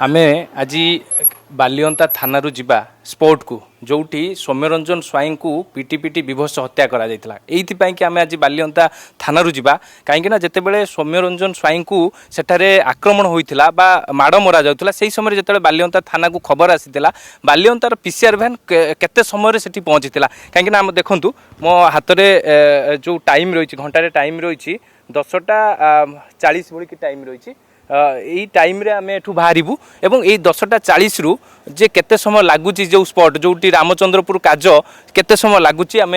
आमे आज बालियंता थाना जीवा स्पोर्ट को जोटी सौम्यरंजन स्वाई को पिटी पिटी विभत्स हत्या करा यही कि आम आज बालियंता थाना जीवा कहीं जितेबाला सौम्यरंजन स्वाई को सेठारे आक्रमण होता माड़ मरा जाऊला से समय जो बालियंता थाना को खबर आसीला बालियंतार पीसीआर भैन केते समय से पहुँची कहीं आम देखूँ मो हाथ में जो टाइम रही घंटे टाइम रही 10:40 बोली टाइम रही यही टाइम रे आम एठू बाहरबू एवं यही 10:40 रु जे केते समय लगुच जो स्पॉट जो रामचंद्रपुर काज केते समय लगुच आम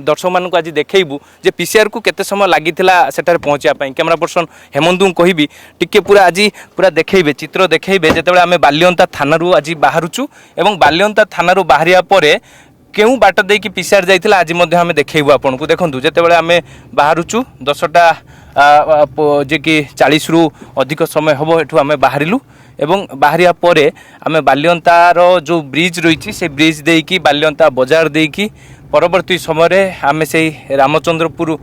दर्शक मान आज देखू जे पीसीआर को केते समय लगी सेठारे पहुँचापी कैमरा पर्सन हेमंतु कहबी टिके पूरा आज पूरा देखेबे चित्र देखेबे जिते आम बालियंता थाना आज बाहरुचु एवं बालियंता थाना बाहरिया परे केउ बाट देकी पीसीआर जाइथिला आज मध्य आम देखू आपन को देखु जिते आम बाहरुचु 10टा जे कि 40 रु अधिक समय हम एठू आम बाहरिलु एवं बाहरिया परे आम बालियंतार जो ब्रिज रही से ब्रिज देकी बालियंता बजार देकी परवर्ती समय आम से रामचंद्रपुर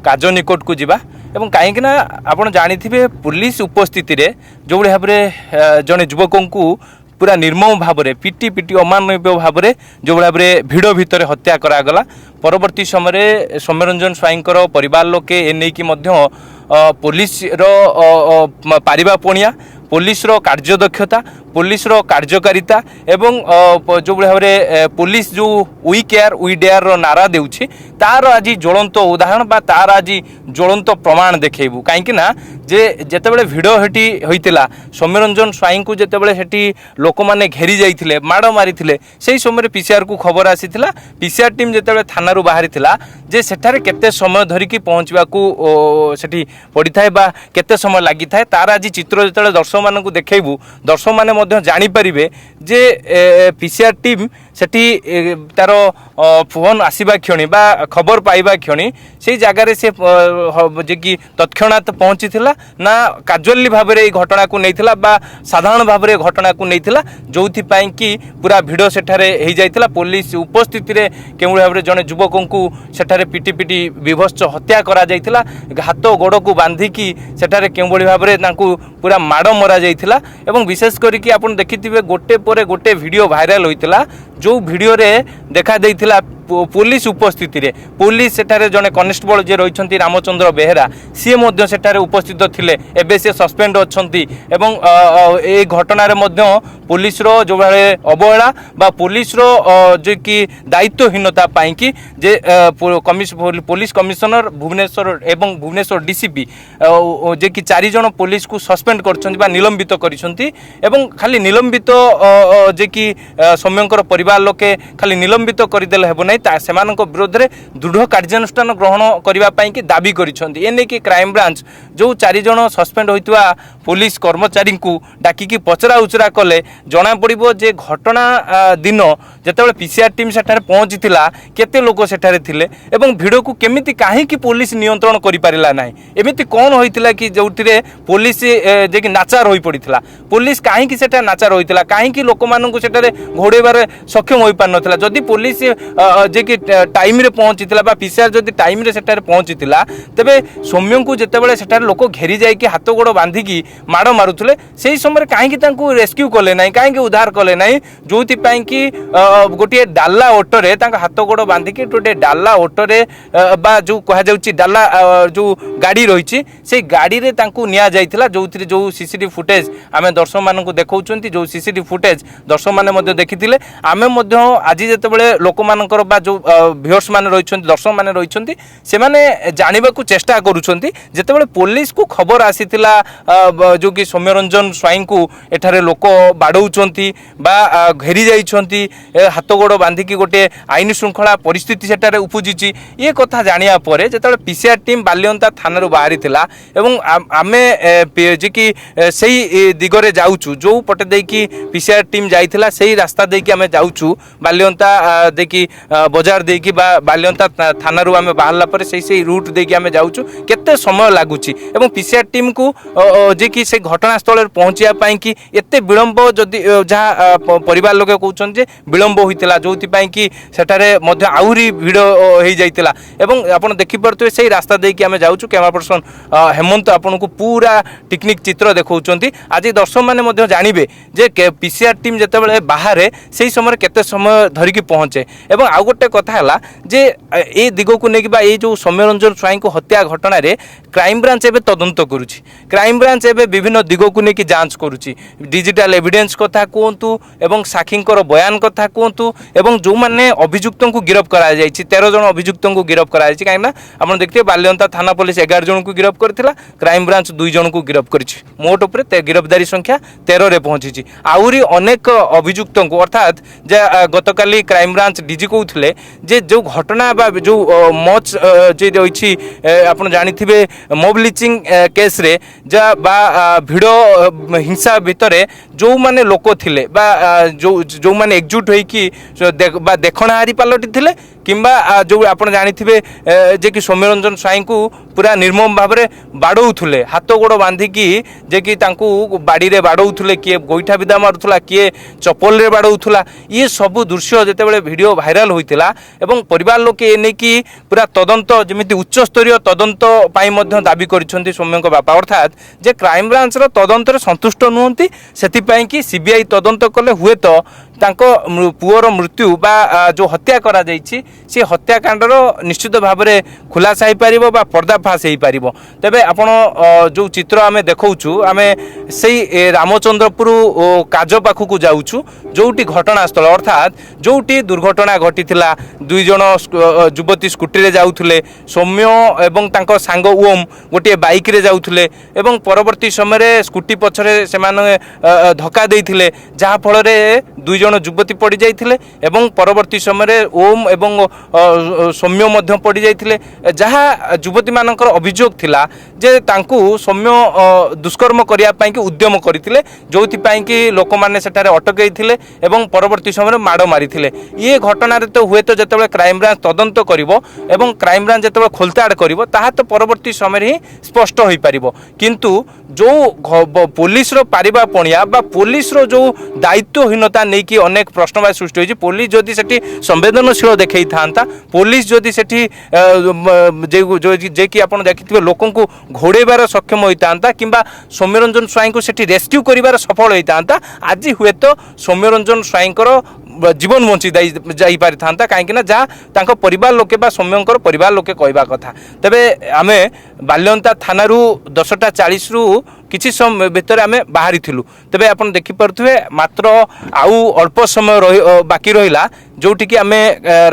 काज निकट को जीवा एवं कहीं आपड़ जानी पुलिस उपस्थिति रे जो भाव में जड़े युवक को पूरा निर्मम भाव में पिटी पिटी अमानवीय भाव में जो भाव में भिड़ भितर हत्या करागला परवर्ती समय सौम्यरंजन स्वाईंकर परिवार लोके एने की पुलिस पारिबा पणिया पुलिस रो कार्यदक्षता पुलिस रो कार्यकारिता एवं जो भाव में पुलिस जो वी केयर वी डेयर रो नारा देउछि तार आज ज्वलंत उदाहरण बा तार आज ज्वलंत प्रमाण देखैबू कहीं जे जेतेबेले भिडियो हेटी होइतिला सौम्यरंजन स्वाई को जेतेबेले हेटी लोक माने घेरी जाइथिले माड़ मारिथिले सेही समय पीसीआर को खबर आसीथिला पीसीआर टीम जेतेबेले थाना बाहरिथिला जे सेठारे केते समय धरिकी पहुँचवा को सेठी पड़िथाय बा केते समय लागिथाय तार आज चित्र जेतेबेले दर्शक मानकु देखैबू दर्शक माने मध्य जानि परिबे जे पीसीआर टीम सेठी तार फोन आसीबा क्षणी बा खबर पाइबा क्षणी से जगार से जे कि तत्क्षणात पहुँची ना काजुअली भाव में घटना को नहीं बा साधारण भाव में घटना को नहीं जो कि पूरा भिड़ सेठारे हो जाइथिला पुलिस उपस्थिति रे केउ भाव में जड़े युवक को सेठारे पिटी पिटी विभत्स हत्या करा जाइथिला हाथ गोड़ को बांधिकी सेठारे केउ भाव में पूरा माड़ मरा जाइथिला एवं विशेष करके आपन देखिथिबे गोटे परे गोटे वीडियो वायरल होइतिला जो वीडियो रे देखा देइथिला पुलिस उपस्थिति रे पुलिस सेठारे जने कनेस्टेबल जे रहिछंती रामचंद्र बेहेरा सी मध्य सेठारे उपस्थित थिले एबे से सस्पेंड अछंती एवं ए घटना रे मध्य पुलिस रो जो भाले अवहेला बा पुलिस रो जे कि दायित्वहीनता पाई कि जे पुलिस कमिशनर भुवनेश्वर एवं भुवनेश्वर डीसीपी जे कि 4 जन पुलिस को सस्पेंड करछंती बा निलंबित करिसंती एवं खाली निलंबित जे कि सौम्यंकर परिवार लोके खाली निलंबित करदेले हेबो विरोध में दृढ़ कार्यानुष्ठान ग्रहण करने की दाबी करें कि क्राइम ब्रांच जो 4 जन सस्पेंड होता पुलिस कर्मचारी को डाकिकी पचरा उचरा कले जना पड़ो जे घटना दिन जिते पीसीआर टीम सेठारे पहुँची केते लोक सेठारे थिले एवं भिड़ को केमिति कहीं पुलिस नियंत्रण कर पारिला नाही एमिति कौन होइतिला कि जो पुलिस जे कि नाचार हो पड़ता पुलिस कहीं सेठा नाचार होइतिला कहीं लोक मानू सेठारे घोड़ेबार सक्षम हो पार नथिला जदि पुलिस जे कि टाइम रे पहुँची पीसीआर जदि टाइम रे सेठारे पहुँची तेबे सौम्य को जितेबाला सेठारे लोक घेरी जाइए हाथ गोड़ बांधिकी माड़ मारुले से समय कहीं रेस्क्यू कले ना कहीं उद्धार कले ना जो कि गोटे डाला ऑटोरे हाथ गोड़ बांधिकी गोटे डाला ऑटोरे बा जो कह डाला जो गाड़ी रही से गाड़ी रे निया जाइथिला जो सीसीटीवी फुटेज आम दर्शक मान देखा जो सीसीटीवी फुटेज दर्शक मैंने देखी आम आज जिते लोक मानकर बा जो व्यूअर्स माने रही दर्शक माने रही से माने जानवा को चेष्टा करुछंती जेतेबेले पुलिस को खबर आसीथिला जो कि सौम्यरंजन स्वाई को एठारे लोक बाड़ौचंती बा घेरी जाइछंती हाथ गोड़ बांधिकी गोटे आईन श्रृंखला परिस्थिति सेठारे उपजिची ये कथा जानिया परे जेतेबेले पीसीआर टीम बालियंता थाना बाहरी थिला एवं आमे जे कि सेही दिगरे जाउछु जो पटे देकी पीसीआर टीम जाइथिला सेही रास्ता देकी आमे जाउछु बालियंता देखी बजार देकी बालियंता थाना आम बाहरला से रूट देकी आम जाऊँ केते समय लगुच एवं पीसीआर टीम को जे कि से घटनास्थल पहुँचापी कि एत विलंब जदि जहाँ परिवार लोक कहते विलंब होता जो कि सेठारे आहरी भिड़ हो जाता एवं आप देखिपे से रास्ता देकी आम जाऊँ कैमरा पर्सन हेमंत आपन को पूरा टेक्निक चित्र देखा आज दर्शक मैंने जानवे जे पीसीआर टीम जिते बाहर से समय केते समय धरिकी पहुँचे एवं आउ गोटे कथा है जे ए दिग को लेकिन जो सौम्यरंजन स्वाई को हत्या घटना रे क्राइम ब्रांच एवं तदंत करुच्ची क्राइम ब्रांच एवं विभिन्न दिग को लेकिन जांच करुच्ची डिजिटल एविडेंस कथा कहतु एवं साक्षींकर बयान कथा कहतु एवं जो मैंने अभियुक्त को गिरफ्त कर 13 जन अभियुक्त को गिरफ्त कर कहीं आप देखते बालियंता थाना पुलिस 11 जन को गिरफ्त करथिला क्राइम ब्रांच 2 जन को गिरफ्त करिछि मोट उपरे गिरफ्तारी संख्या 13 रे पहुंची आउरी अनेक अभियुक्त को अर्थात गतकाली क्राइम ब्रांच डीजी कहते जे जो घटना बा जो मच जे रही आप जानिथिबे मॉब लिचिंग केस रे जा बा भिड़ हिंसा भितर जो माने लोक थिले बा जो माने एकजुट होइकी बा देखणाहारी पलटि थिले किंबा जो आप जानिथिबे जे कि सौम्यरंजन स्वाई को पूरा निर्मम भाव में बाड़ौले हाथ गोड़ बांधिकी जे कि तांकू बाड़ी रे बाड़ौले किए गोईठा विदा मारुला किए चपल रे बाड़ौला ये सब दृश्य जितेबाला वीडियो भाइराल होता एवं परिवार लोक एनेकी पूरा तदंत जमी उच्च स्तरीय तदंत दाबी कर सौम्य बापा अर्थात जे क्राइम ब्रांच तदंत सन्तुष्ट नुहति से कि सीबीआई तदंत कले हुए तो पुअर मृत्यु बा जो हत्या करा जाइछि से हत्याकांडर निश्चित भाव में खुलासा हो पार बा पर्दाफाश हो पार तेबे आपण जो चित्र आम देखु आम से रामचंद्रपुर काज पाखक जाऊँ जोटी घटनास्थल अर्थात जोटी दुर्घटना घटी 2 जन युवती स्कूटी रे जाउथुले सौम्य एवं तांको सांग ओम गोटे बाइक रे जाउथुले एवं परवर्ती समय स्कूटी पछरे से धक्का देइथिले जहा फल रे 2 जन युवती पड़ जाइथिले एवं परवर्ती समय ओम एवं सौम्य मध्य पड़ जाइथिले जहा युवती मानकर अभियोग थिला जे तांकू सौम्य दुष्कर्म करिया पई कि उद्यम करथिले जोथि पई कि लोक माने सेठारे अटकई थिले एवं परवर्ती समय माड़ मारिथिले ये घटना रे तो हुए तो जतबे क्राइम ब्रांच तदंत करिवो एवं क्राइम ब्रांच जतबे खोलताड़ करिवो ताहा तो परवर्ती समय ही स्पष्ट होई पारिबो किंतु जो पुलिस रो पारिबा पणिया बा पुलिस रो जो दायित्वहीनता नहीं कि अनेक प्रश्नवाची सृष्टि होइछि पुलिस जदि सेठी संवेदनशील देखै थांता पुलिस जदि सेठी जे कि आपण देखिथिबे लोकन को घोड़ेबार सक्षम होइतांता किंबा सौम्यरंजन स्वाई को सेठी रेस्क्यू करिबार सफल होइतांता आज हुए तो सौम्यरंजन स्वाईंकर जीवन बंची जाई पारि थांता कहीं जहाँ तांको परिवार लोके बा सौम्यंकर परिवार लोके कहवा कथा तेबे आमे बाल्यंता थानारू 10:40 रु किछि समय भितर आमे बाहरी थिलु तेबे आपण देखि परथुवे मात्र आउ अल्प समय बाकी रहिला जोठी कि आमे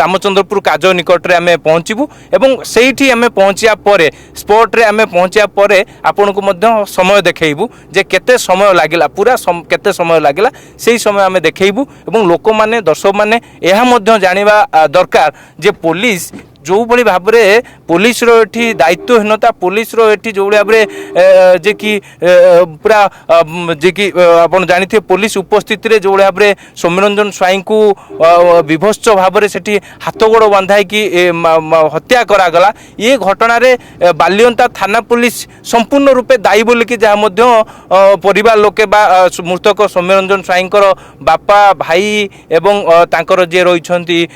रामचंद्रपुर काज निकट रे आमे पहुँचबू एवं सेठी आमे पहुँचिया परे स्पॉट रे आमे पहुँचिया परे आपण को मध्य समय देखैबू जे केते समय लागिला पूरा केते समय लागिला सेही समय आमे देखैबू एवं लोक माने दर्शक माने एहा मध्य जानिबा दरकार जे पुलिस जो भली भाव में पुलिस रो एठी दायित्वहीनता पुलिस रो एठी जो भाव में जे कि पूरा जे कि आपण जानिथे पुलिस उपस्थिति रे जो भाव में सौम्यरंजन स्वाई को विभत्स भाव में सेठी हाथ गोड़ बांधाई कि हत्या करा गला ये घटना रे बालियंता थाना पुलिस संपूर्ण रूपे दायी बोली कि जहाँ मध्य परिवार लोके बा मृतक सौम्यरंजन स्वाईंकर बापा भाई एवं तांकर जे रहिछंती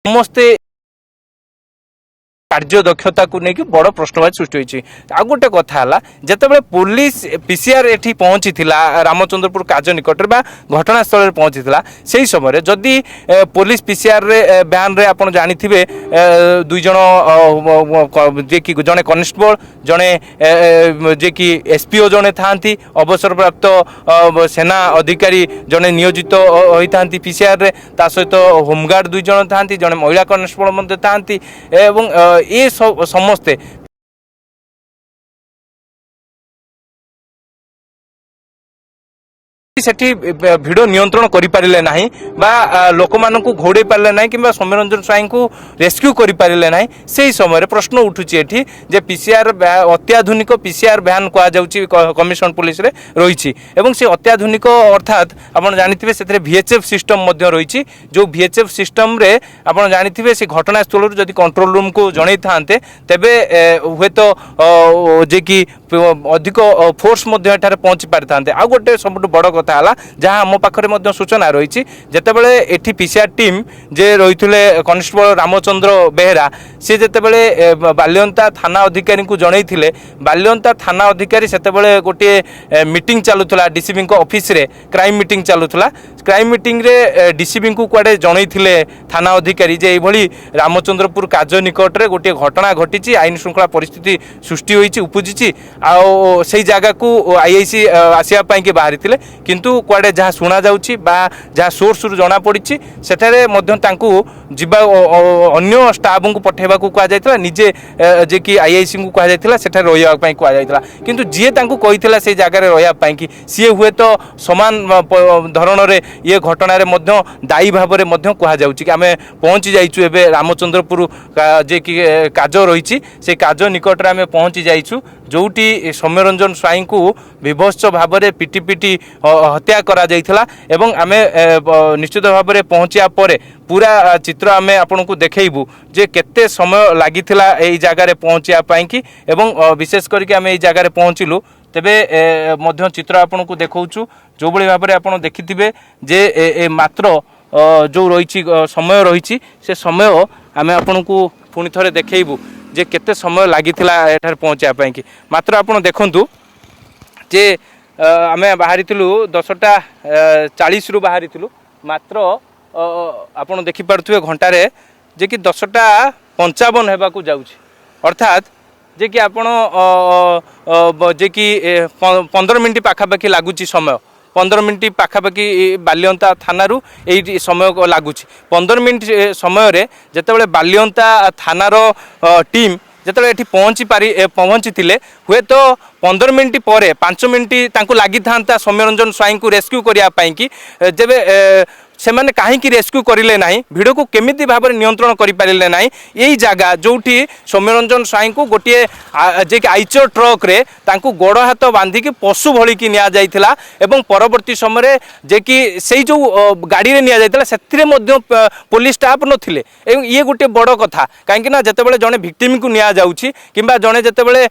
समस्ते कार्य दक्षता को लेकिन बड़ प्रश्नवाची सृष्टि होती आ गोटे कथा है जितेबाला पुलिस पीसीआर एठी पहुंची रामचंद्रपुर काज निकट घटनास्थल पहुंची से समय जदि पुलिस पीसीआर रे ब्यान रे आपण जानिथिबे 2 जन जे कि जने कनेस्टेबल जने जे कि एसपीओ जने थांती अवसरप्राप्त सेना अधिकारी जने नियोजित होइथांती पीसीआर रे ता सहित होमगार्ड 2 जन थांती जने महिला कनेस्टेबल मध्ये थांती एवं ये समस्ते सेठी भिड नियंत्रण करि पारिले नाही बा लोक मानकु घोड़े पारिले नाही किबा सौम्यरंजन स्वाई को रेस्क्यू करि पारिले नाही सेही समय प्रश्न उठुची एठी जे पीसीआर अत्याधुनिक पीसीआर भ्यान कहा जाउची कमिशन पुलिस रे रहिची एवं से अत्याधुनिक अर्थात आपण जानिथिबे सेतरे VHF सिस्टम मध्य रहिची जो VHF सिस्टम रे आपण जानिथिबे से घटनास्थल जदि कंट्रोल रूम को जणै थांते तेबे हुए तो जे कि अधिक फोर्स मध्य एठारे पहुंची पारि थांते आ गोटे सबटु बड़ कथा हला जहां हम पाखरे मध्य सूचना रहिची जेतेबेले एठी पीसीआर टीम जे रहिथिले कॉन्स्टेबल रामचंद्र बेहरा से जेतेबेले बालियंता थाना अधिकारी को जणैथिले बालियंता थाना अधिकारी सेतेबेले गोटे मीटिंग चालुथला डीसीपी को ऑफिस रे क्राइम मीटिंग चालुथला क्राइम मीटिंग रे डीसीपी को कुआडे जणैथिले थाना अधिकारी जे एभली रामचंद्रपुर काज निकट रे गोटे घटना घटिची आईन श्रृंखला परिस्थिति सृष्टि होईची उपजिची आ सेही जागा को आईआईसी आसिया पाई के बाहरी थिले किंतु कुआडे जहा सुना जाउची बा जहा सोर्स रु जणा पड़िची सेठारे मध्य तांकू जिबा अन्य स्टाफ को पठेबा को कहा जायतला निजे जे कि आईआईसी को कहा जायतला सेठारे रहिया पाई कहा जायतला किंतु जिए तांकू कहितला से जागा रे रहिया पाई कि सिए हुए तो समान धरण रे ये घटना रे मध्य दायी भाव रे मध्य कहा जाउची कि आमे पहुंची जाइछु एबे रामचंद्रपुर जे कि काज रहिची से काज निकट रे आमे पहुंची जाइछु जोटी सौम्यरंजन स्वाई को विभत्स भाव में पिटी पिटी हत्या करा जाइथिला एवं आमे निश्चित भाव में पहुंचिया परे पूरा चित्र आमे आपन को देखैबू जे केते समय लागिथिला एई जागा रे पहुंचिया पाई कि एवं विशेष करके आमे एई जागा रे पहुंचिलु तेबे मध्य चित्र आपन को देखौछु जो बळी भाव में आपन देखिथिबे जे मात्र जो रही समय रही से समय आमे आपन को पुणी थरे देखैबू जे केते समय लागिथिला एठार पहुंचा पाई कि मात्र आपन देखंतु जे आमे बाहरिथिलु 10:40 रु बाहरिथिलु मात्र आपन देखि पारथुवे घंटा रे जे कि 10:55 हेबा को जाउछि अर्थात जे कि आपन जे कि 15 मिनिट पाखापाखि लागुछि समय 15 मिनिट पाखापाखि बालियंता थानारू यही समय लगुच 15 मिनिट समय रे जेतेबेले बालियंता थानार टीम जेतेबेले एठी पहुंची हुए तो 15 मिनिट पर 5 मिनिट तांको लागि थांता सौम्यरंजन स्वाई को रेस्क्यू करिया पाई कि जेबे से माने कहीं रेस्क्यू करें ना भिड़ को केमिति भाव में नियंत्रण करें ना यही जगह जोठी सौम्यरंजन स्वाई को गोटे जे कि आइचर ट्रक रे तांको गोड़ हाथ बांधिकी पशु भली की निया जाइथिला एवं परवर्ती समय जे कि से जो गाड़ी रे निया जाइथिला सेथिरे मध्य पुलिस स्टाफ नथिले एवं ये गोटे बड़ कथा कहीं ना जेतेबेले जने विक्टिम को निया जाउछि किंबा जने जेतेबेले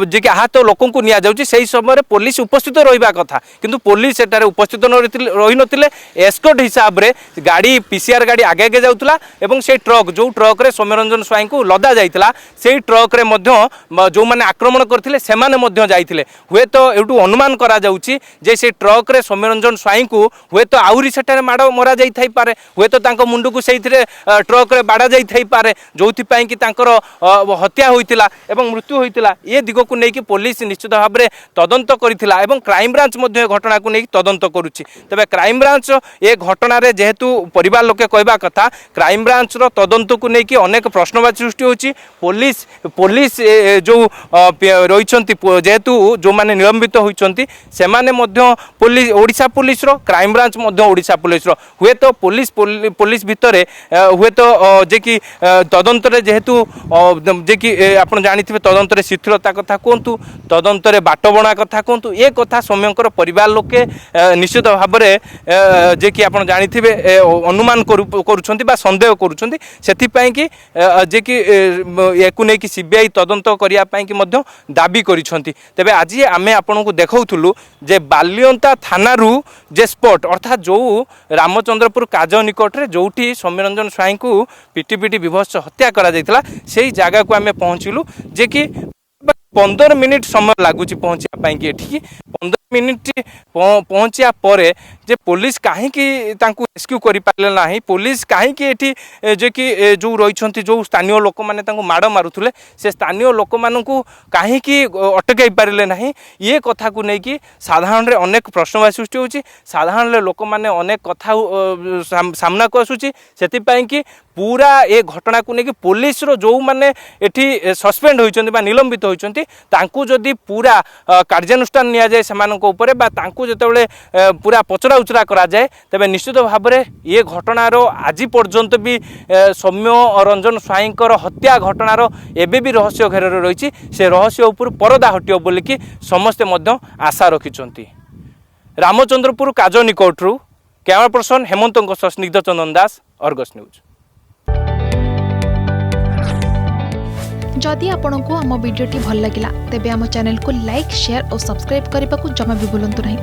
जे कि आहत लोक को निया जाउछि सेही समय पुलिस उपस्थित रहिबा कथा किंतु पुलिस एटारे उपस्थित रही नथिले एस्कॉर्ट हिसाब रे गाड़ी पीसीआर गाड़ी आगे आगे जाउतला एवं से ट्रक जो ट्रक रे सौम्यरंजन स्वाई को लदा जाइतला से ट्रक रे मध्य जो माने आक्रमण करथिले से माने मध्य जाइथिले हुए तो एटू अनुमान करा जाउछि जे से ट्रक रे सौम्यरंजन स्वाई को हुए तो आउरी सेटारे माड़ मरा जाई थाई पारे हुए तो तांको मुंडू को सेइथिरे ट्रक रे बाड़ा जाई थाई पारे जोथि पई कि तांकर हत्या होइतिला एवं मृत्यु होइतिला ये दिग को नेकी पुलिस निश्चित भाव में तदंत करिथिला एवं क्राइम ब्रांच मध्य घटना को नेकी तदंत करूछि तबे क्राइम ब्रांच ए घटना रे जेहेतु परिवार लोके कहबा कथा क्राइम ब्रांच रो तदंत को नेकी अनेक प्रश्नवाची सृष्टि होछि पुलिस पुलिस जो रहिछंती जेहेतु जो माने निलंबित होइछंती से माने मध्य पुलिस ओडिशा पुलिस रो क्राइम ब्रांच मध्य ओडिशा पुलिस रो हुए तो पुलिस भितरे हुए तो जे कि तदंत रे जेहेतु जे कि आपण जानिथिबे तदंत रे शिथिलता कथा कोंतु तदंत रे बाटबणा कथा कोंतु ए कथा सौम्यंकर परिवार लोके निश्चित भाव में जे कि आपण जानिथिबे अनुमान करूछंती बा संदेह करूछंती सेथिपाई कि जे कि एकु नै कि सीबीआई तदंत करिया पाई कि मध्य दाबी करिछंती तबे आज आमे आपन को देखौथुलु जे बालियंता थानारू जे स्पॉट अर्थात जो रामचंद्रपुर काज निकट रे जोठी सौम्यरंजन स्वाई को पिटी पिटी विभत्स हत्या करा जाइतला सेही जगह को आमे पहुंचिलु जे कि 15 मिनिट समय लगुच पहुँचा पाई 15 मिनिट पहुँचा पर जे पुलिस कहीं रेस्क्यू कर पारे ना पुलिस कहीं जे कि जो रही जो स्थानीय लोक मैंने माड़ मारुले से स्थानीय लोक मान कहीं अटकई पारे ना ये कथा को लेकिन साधारण अनेक प्रश्न सृष्टि होची साधारण लोक मैंने अनेक कथा सामना को आसूची से कि पूरा ए घटना को लेकिन पुलिस रो जो माने एठी सस्पेंड होइचंती बा निलंबित होइचंती तांकू जदि पूरा कार्यानुष्ठान निया जाए सेमानक ऊपर बा तांकू जितेबाला पूरा पचरा उचरा कराए तेज निश्चित भाव में ये घटनार आज पर्यंत भी सौम्य रंजन स्वाईं हत्या घटनार एबे भी रहस्य घेर रही से रहस्य उपर परदा हटियो बोलिकी समस्ते आशा रखिंट। रामचंद्रपुर काज निकटू कैमरा पर्सन हेमंत स्निग्ध चंदन दास, अर्गस न्यूज। जदि आपंक आम भिडी भल लगा तेब आम चैनल को लाइक शेयर और सब्सक्राइब करने को जमा भी भूलु नहीं।